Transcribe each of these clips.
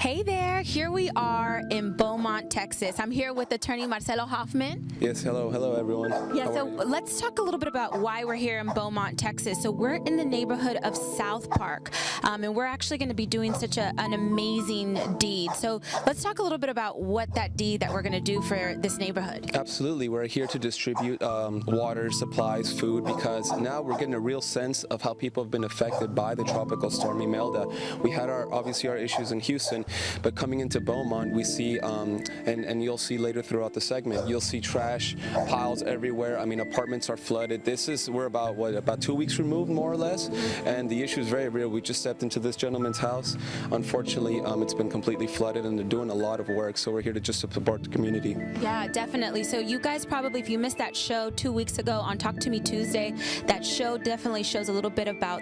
Hey there, here we are in Beaumont, Texas. I'm here with attorney Marcelo Hoffman. Yes, hello everyone. Yeah, so let's talk a little bit about why we're here in Beaumont, Texas. So we're in the neighborhood of South Park, and we're actually going to be doing such an amazing deed. So let's talk a little bit about what that deed that we're going to do for this neighborhood. Absolutely, we're here to distribute water, supplies, food, because now we're getting a real sense of how people have been affected by the tropical storm Imelda. We had obviously our issues in Houston, but coming into Beaumont, we see, and you'll see later throughout the segment, you'll see trash piles everywhere. I mean, apartments are flooded. We're about 2 weeks removed, more or less, and the issue is very real. We just stepped into this gentleman's house. Unfortunately, it's been completely flooded, and they're doing a lot of work, so we're here to just support the community. Yeah, definitely. So you guys probably, if you missed that show 2 weeks ago on Talk to Me Tuesday, that show definitely shows a little bit about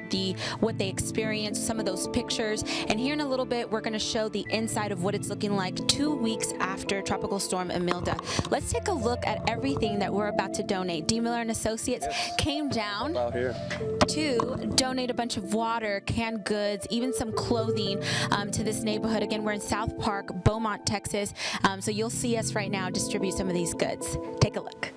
what they experienced, some of those pictures, and here in a little bit, we're going to show the inside of what it's looking like 2 weeks after Tropical Storm Imelda. Let's take a look at everything that we're about to donate. D. Miller and Associates came down to donate a bunch of water, canned goods, even some clothing to this neighborhood. Again, we're in South Park, Beaumont, Texas. So you'll see us right now distribute some of these goods. Take a look.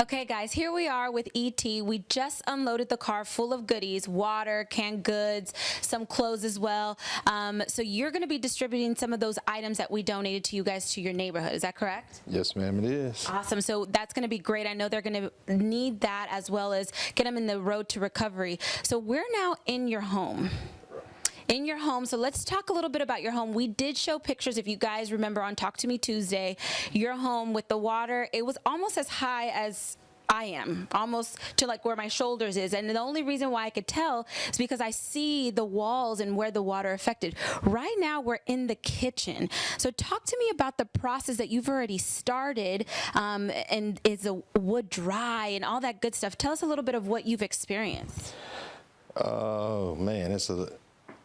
Okay, guys, here we are with ET. We just unloaded the car full of goodies, water, canned goods, some clothes as well. So you're going to be distributing some of those items that we donated to you guys to your neighborhood. Is that correct? Yes, ma'am, it is. Awesome. So that's going to be great. I know they're going to need that as well as get them in the road to recovery. So we're now in your home. In your home, so let's talk a little bit about your home. We did show pictures, if you guys remember, on Talk to Me Tuesday. Your home with the water, it was almost as high as I am, almost to like where my shoulders is. And the only reason why I could tell is because I see the walls and where the water affected. Right now, we're in the kitchen. So talk to me about the process that you've already started, and is the wood dry and all that good stuff. Tell us a little bit of what you've experienced. Oh, man,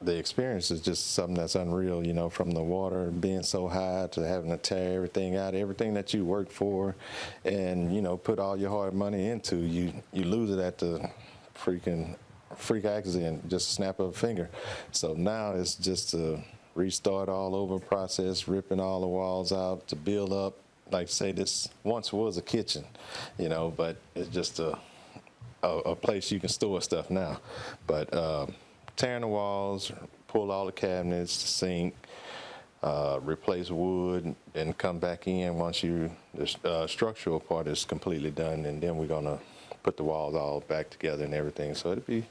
the experience is just something that's unreal, you know, from the water being so high to having to tear everything out, everything that you worked for and, you know, put all your hard money into, you lose it at the freak accident, just a snap of a finger. So now it's just a restart all over process, ripping all the walls out to build up. Like I say, this once was a kitchen, you know, but it's just a place you can store stuff now. But tearing the walls, pull all the cabinets, the sink, replace wood, and come back in once the structural part is completely done, and then we're gonna put the walls all back together and everything. So it'll be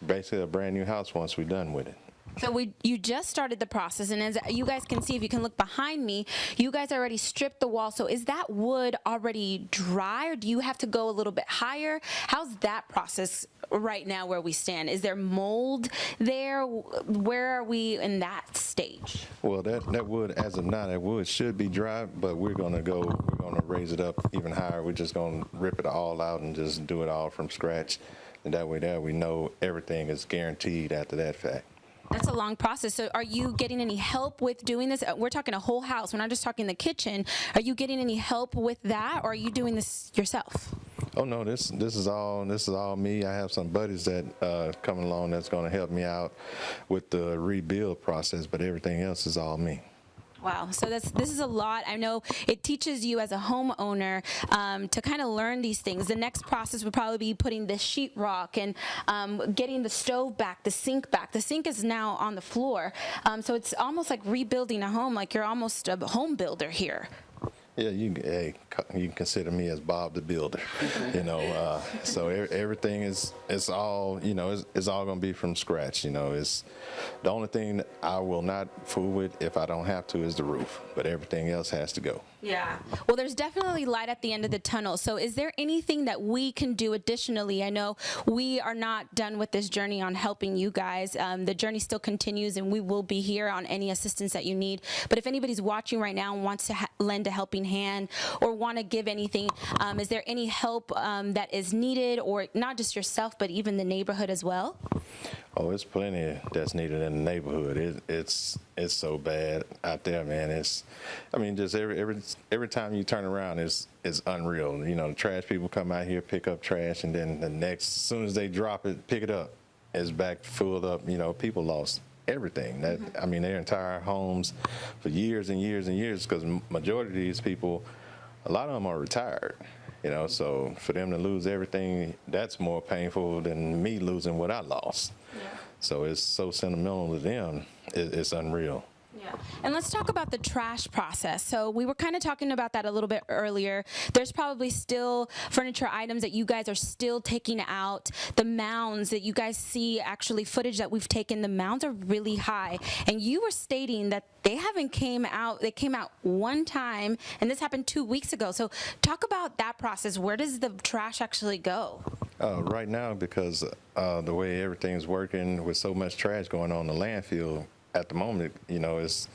basically a brand new house once we're done with it. So you just started the process, and as you guys can see, if you can look behind me, you guys already stripped the wall. So is that wood already dry, or do you have to go a little bit higher? How's that process right now where we stand? Is there mold there? Where are we in that stage? Well, that wood, as of now, that wood should be dry, but we're gonna raise it up even higher. We're just gonna rip it all out and just do it all from scratch. And that way there we know everything is guaranteed after that fact. That's a long process. So are you getting any help with doing this? We're talking a whole house. We're not just talking the kitchen. Are you getting any help with that, or are you doing this yourself? Oh no, this is all me. I have some buddies that coming along that's going to help me out with the rebuild process, but everything else is all me. Wow, so this is a lot. I know it teaches you as a homeowner to kind of learn these things. The next process would probably be putting the sheetrock and getting the stove back, the sink back. The sink is now on the floor, so it's almost like rebuilding a home, like you're almost a home builder here. Yeah, you can consider me as Bob the Builder, you know. So everything it's all, you know, it's all gonna be from scratch. You know, it's the only thing that I will not fool with if I don't have to is the roof, but everything else has to go. Yeah. Well, there's definitely light at the end of the tunnel. So is there anything that we can do additionally? I know we are not done with this journey on helping you guys. The journey still continues, and we will be here on any assistance that you need. But if anybody's watching right now and wants to lend a helping hand or want to give anything, is there any help that is needed, or not just yourself, but even the neighborhood as well? Oh, it's plenty that's needed in the neighborhood. It's so bad out there, man. I mean, just every time you turn around, it's unreal. You know, the trash people come out here, pick up trash, and then as soon as they drop it, pick it up, it's back filled up. You know, people lost everything. I mean, their entire homes for years and years and years, because majority of these people, a lot of them are retired. You know, so for them to lose everything, that's more painful than me losing what I lost. Yeah. So it's so sentimental to them, it's unreal. Yeah. And let's talk about the trash process. So we were kind of talking about that a little bit earlier. There's probably still furniture items that you guys are still taking out. The mounds that you guys see, actually footage that we've taken, the mounds are really high. And you were stating that they haven't came out. They came out one time, and this happened 2 weeks ago. So talk about that process. Where does the trash actually go? Right now, because the way everything's working with so much trash going on in the landfill, at the moment, you know, it's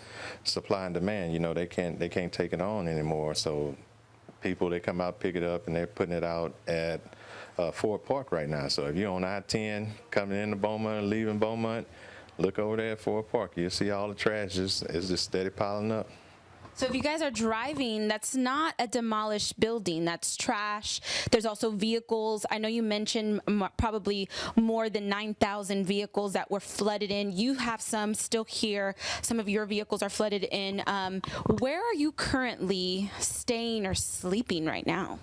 supply and demand. You know, they can't take it on anymore. So people, they come out, pick it up, and they're putting it out at Fort Park right now. So if you're on I-10 coming into Beaumont, leaving Beaumont, look over there at Fort Park. You'll see all the trash is just steady piling up. So if you guys are driving, that's not a demolished building, that's trash. There's also vehicles. I know you mentioned probably more than 9,000 vehicles that were flooded in. You have some still here. Some of your vehicles are flooded in. Where are you currently staying or sleeping right now?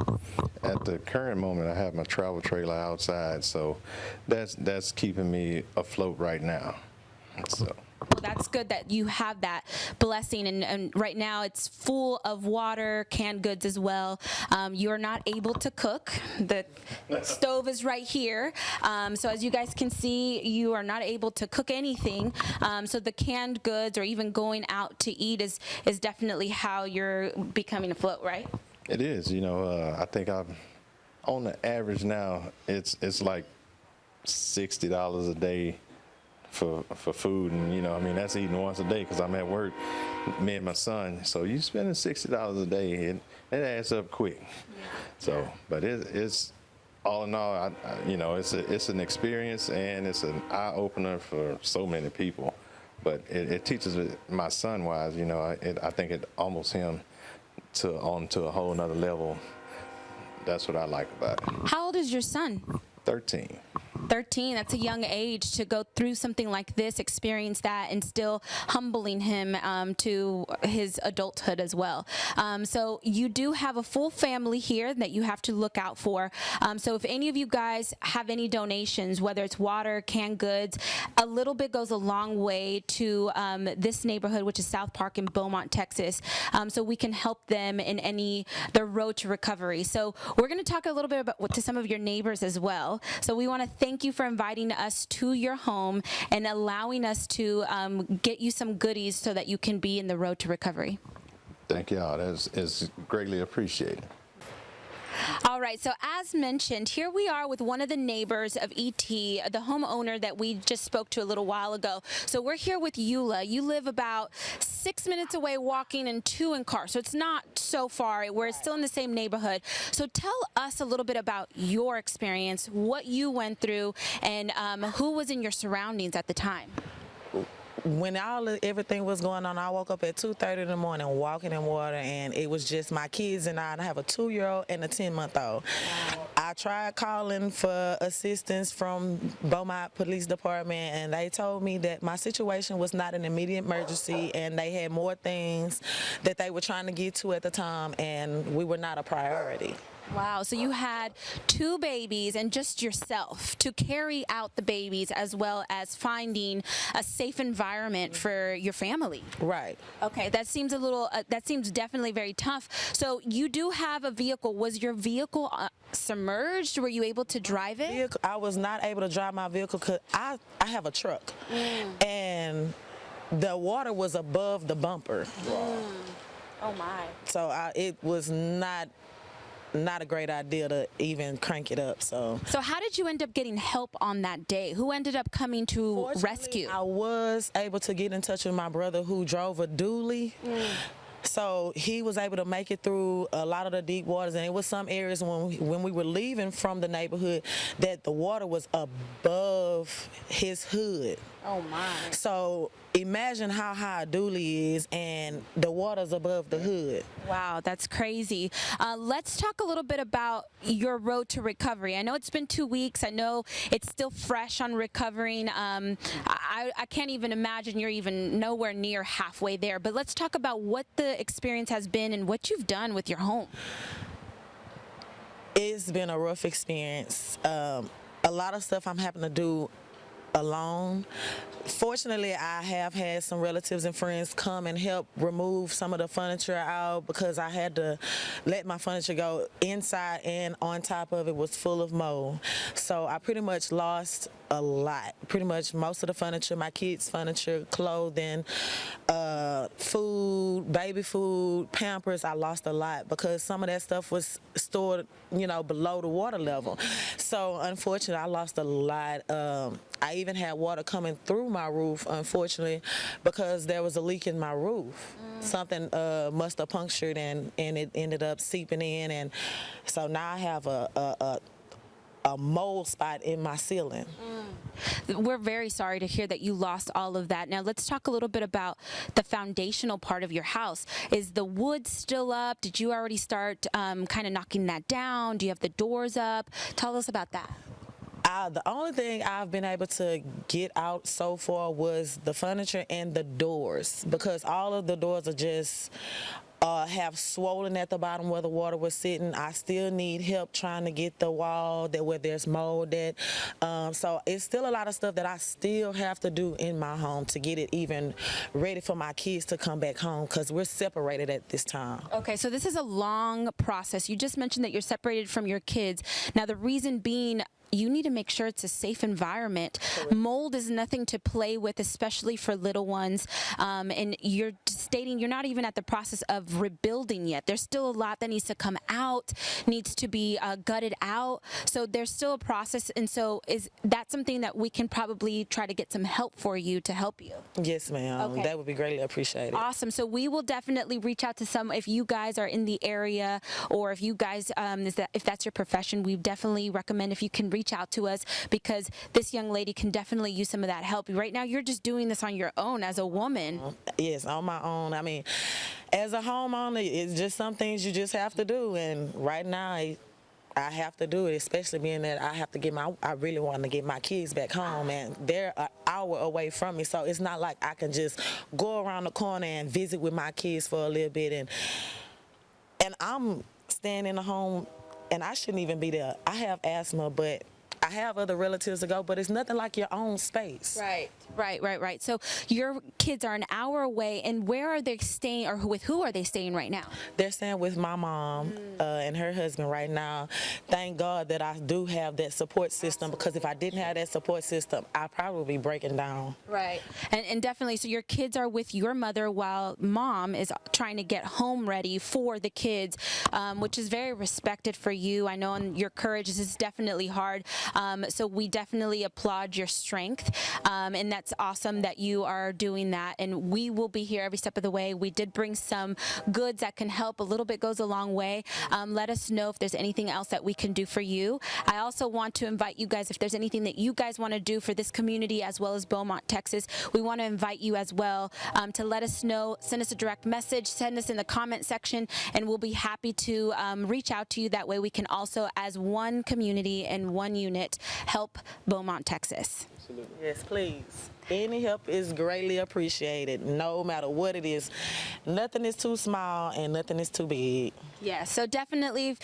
At the current moment, I have my travel trailer outside, so that's keeping me afloat right now. So. Well, that's good that you have that blessing, and right now it's full of water, canned goods as well. You're not able to cook. The stove is right here. So as you guys can see, you are not able to cook anything. So the canned goods or even going out to eat is definitely how you're becoming afloat, right? It is. You know, I think on the average now, it's like $60 a day for food, and you know, I mean, that's eating once a day because I'm at work, me and my son. So you spending $60 a day, and it adds up quick. Yeah. So, but it's all in all, you know, it's an experience, and it's an eye opener for so many people. But it teaches my son wise. You know, I think it almost him onto a whole nother level. That's what I like about it. How old is your son? 13. 13, that's a young age to go through something like this, experience that, and still humbling him to his adulthood as well. So you do have a full family here that you have to look out for. So if any of you guys have any donations, whether it's water, canned goods, a little bit goes a long way to this neighborhood, which is South Park in Beaumont, Texas, so we can help them in their road to recovery. So we're going to talk a little bit about to some of your neighbors as well. So we want to thank you for inviting us to your home and allowing us to get you some goodies so that you can be in the road to recovery. Thank y'all. That's greatly appreciated. All right, so as mentioned, here we are with one of the neighbors of E.T., the homeowner that we just spoke to a little while ago. So we're here with Eula. You live about 6 minutes away walking and 2 in car, so it's not so far. We're still in the same neighborhood. So tell us a little bit about your experience, what you went through, and who was in your surroundings at the time. When everything was going on, I woke up at 2:30 in the morning walking in water, and it was just my kids and I. I have a 2-year-old and a 10-month-old. I I tried calling for assistance from Beaumont Police Department, and they told me that my situation was not an immediate emergency, and they had more things that they were trying to get to at the time, and we were not a priority. Wow, so you had 2 babies and just yourself to carry out the babies as well as finding a safe environment for your family. Right. Okay, that seems that seems definitely very tough. So you do have a vehicle. Was your vehicle submerged? Were you able to drive it? I was not able to drive my vehicle because I have a truck, and the water was above the bumper. Oh my. So it was not a great idea to even crank it up. So how did you end up getting help on that day? Who ended up coming to rescue? I was able to get in touch with my brother who drove a dually. So he was able to make it through a lot of the deep waters, and it was some areas when we were leaving from the neighborhood that the water was above his hood. Oh my. So imagine how high a dually is, and the water's above the hood. Wow, that's crazy. Let's talk a little bit about your road to recovery. I know it's been 2 weeks. I know it's still fresh on recovering. I can't even imagine you're even nowhere near halfway there. But let's talk about what the experience has been and what you've done with your home. It's been a rough experience. A lot of stuff I'm having to do alone. Fortunately, I have had some relatives and friends come and help remove some of the furniture out because I had to let my furniture go inside, and on top of it was full of mold. So I pretty much lost a lot. Pretty much most of the furniture, my kids' furniture, clothing, food, baby food, Pampers, I lost a lot because some of that stuff was stored, below the water level. So unfortunately, I lost a lot. I even had water coming through my roof, unfortunately, because there was a leak in my roof. Something must have punctured, and it ended up seeping in, and so now I have a mold spot in my ceiling. We're very sorry to hear that you lost all of that. Now let's talk a little bit about the foundational part of your house. Is the wood still up? Did you already start kind of knocking that down? Do you have the doors up? Tell us about that. The only thing I've been able to get out so far was the furniture and the doors, because all of the doors are just have swollen at the bottom where the water was sitting. I still need help trying to get the wall where there's mold at. So it's still a lot of stuff that I still have to do in my home to get it even ready for my kids to come back home, because we're separated at this time. Okay, so this is a long process. You just mentioned that you're separated from your kids. Now the reason being, you need to make sure it's a safe environment. Correct. Mold is nothing to play with, especially for little ones. And you're stating you're not even at the process of rebuilding yet. There's still a lot that needs to come out, needs to be gutted out. So there's still a process. And so is that something that we can probably try to get some help for you to help you? Yes, ma'am. Okay. That would be greatly appreciated. Awesome. So we will definitely reach out to some, if you guys are in the area, or if you guys, if that's your profession, we definitely recommend if you can reach out to us, because this young lady can definitely use some of that help. Right now, you're just doing this on your own as a woman. Yes, on my own. I mean, as a homeowner, it's just some things you just have to do. And right now, I have to do it, especially being that I really want to get my kids back home, and they're an hour away from me. So it's not like I can just go around the corner and visit with my kids for a little bit. And I'm staying in the home, and I shouldn't even be there. I have asthma, but I have other relatives to go, but it's nothing like your own space. Right. So your kids are an hour away, and where are they staying, or with who are they staying right now? They're staying with my mom and her husband right now. Thank God that I do have that support system, because if I didn't have that support system, I'd probably be breaking down. Right. And definitely, so your kids are with your mother while mom is trying to get home ready for the kids, which is very respected for you. I know, and your courage is definitely hard. So we definitely applaud your strength, and that's awesome that you are doing that. And we will be here every step of the way. We did bring some goods that can help. A little bit goes a long way. Let us know if there's anything else that we can do for you. I also want to invite you guys, if there's anything that you guys want to do for this community as well as Beaumont, Texas, we want to invite you as well to let us know. Send us a direct message, send us in the comment section, and we'll be happy to reach out to you. That way we can also, as one community and one unit, help Beaumont, Texas. Yes, please. Any help is greatly appreciated, no matter what it is. Nothing is too small and nothing is too big. Yeah, so definitely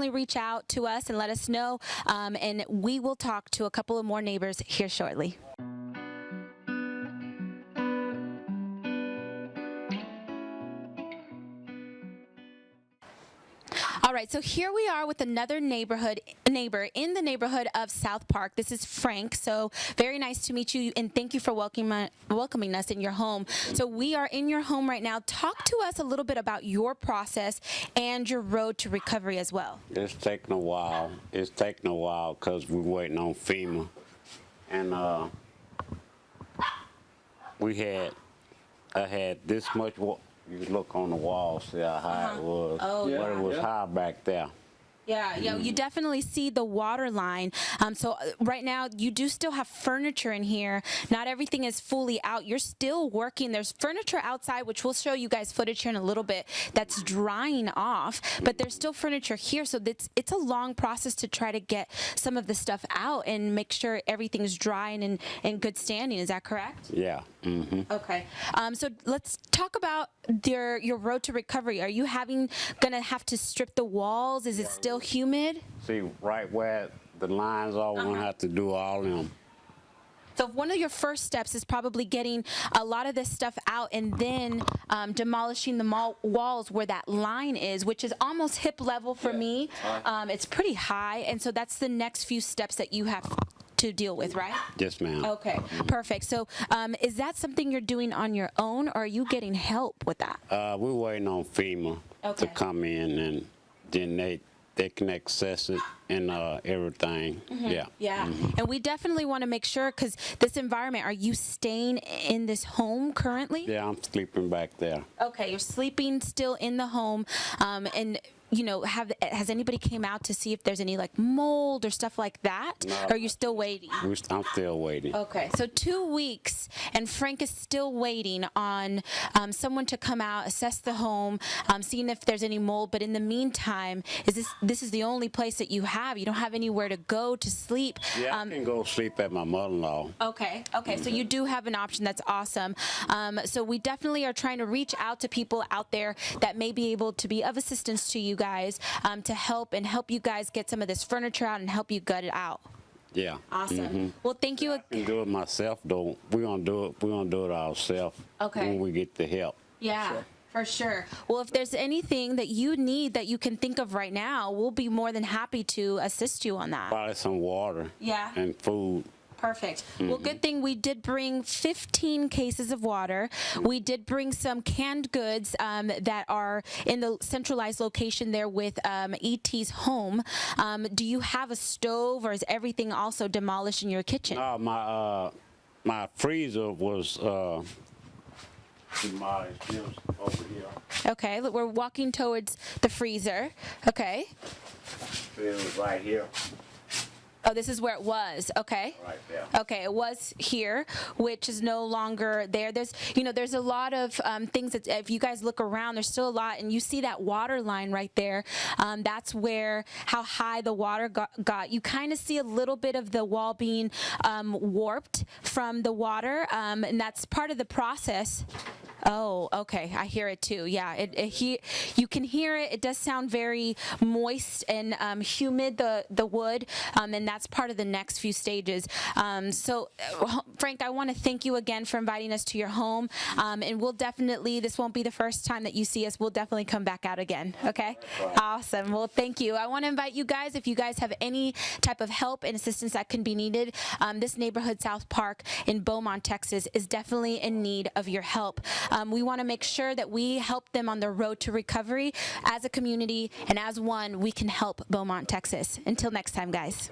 reach out to us and let us know, and we will talk to a couple of more neighbors here shortly. All right, so here we are with another neighbor in the neighborhood of South Park. This is Frank. So very nice to meet you, and thank you for welcoming us in your home. So we are in your home right now. Talk to us a little bit about your process and your road to recovery as well. It's taking a while. It's taking a while because we're waiting on FEMA, and I had this much water. You could look on the wall, see how high it was. Oh, but it was high back there. Yeah, you definitely see the water line. So right now, you do still have furniture in here. Not everything is fully out. You're still working. There's furniture outside, which we'll show you guys footage here in a little bit, that's drying off, but there's still furniture here. So it's a long process to try to get some of the stuff out and make sure everything's dry and in good standing. Is that correct? Yeah. Mm-hmm. Okay. So let's talk about your road to recovery. Are you gonna have to strip the walls? Is it still humid? See, right where the lines are, we're going to have to do all them. So one of your first steps is probably getting a lot of this stuff out and then demolishing the walls where that line is, which is almost hip level for me. It's pretty high, and so that's the next few steps that you have to deal with, right? Yes, ma'am. Okay, perfect. So is that something you're doing on your own, or are you getting help with that? We're waiting on FEMA to come in, and then they can access it and everything. Yeah. Yeah. And we definitely want to make sure, because this environment, are you staying in this home currently? Yeah, I'm sleeping back there. Okay, you're sleeping still in the home, and has anybody came out to see if there's any like mold or stuff like that? No. Or are you still waiting? I'm still waiting. Okay, so 2 weeks, and Frank is still waiting on someone to come out, assess the home, seeing if there's any mold. But in the meantime, this is the only place that you have? You don't have anywhere to go to sleep? Yeah, I can go sleep at my mother-in-law. Okay, so you do have an option. That's awesome. So we definitely are trying to reach out to people out there that may be able to be of assistance to you guys, to help you guys get some of this furniture out and help you gut it out. Yeah. Awesome. Well, thank you. I can do it myself, though. We're gonna do it ourselves. Okay. When we get the help. Yeah. Sure. For sure. Well, if there's anything that you need that you can think of right now, we'll be more than happy to assist you on that. Probably some water. Yeah. And food. Perfect. Well, good thing we did bring 15 cases of water. We did bring some canned goods that are in the centralized location there with ET's home. Do you have a stove, or is everything also demolished in your kitchen? My freezer was demolished. It was over here. Okay, look, we're walking towards the freezer. Okay. It was right here. Oh, this is where it was. Okay. Right there. Okay, it was here, which is no longer there. There's a lot of things that, if you guys look around, there's still a lot, and you see that water line right there. That's where how high the water got. You kind of see a little bit of the wall being warped from the water, and that's part of the process. Oh, okay. I hear it too. Yeah, you can hear it. It does sound very moist and humid, the wood, and that's part of the next few stages. So, Frank, I want to thank you again for inviting us to your home, and we'll definitely, this won't be the first time that you see us. We'll definitely come back out again. Okay? Awesome. Well, thank you. I want to invite you guys, if you guys have any type of help and assistance that can be needed, this neighborhood, South Park in Beaumont, Texas, is definitely in need of your help. We want to make sure that we help them on their road to recovery. As a community and as one, we can help Beaumont, Texas. Until next time, guys.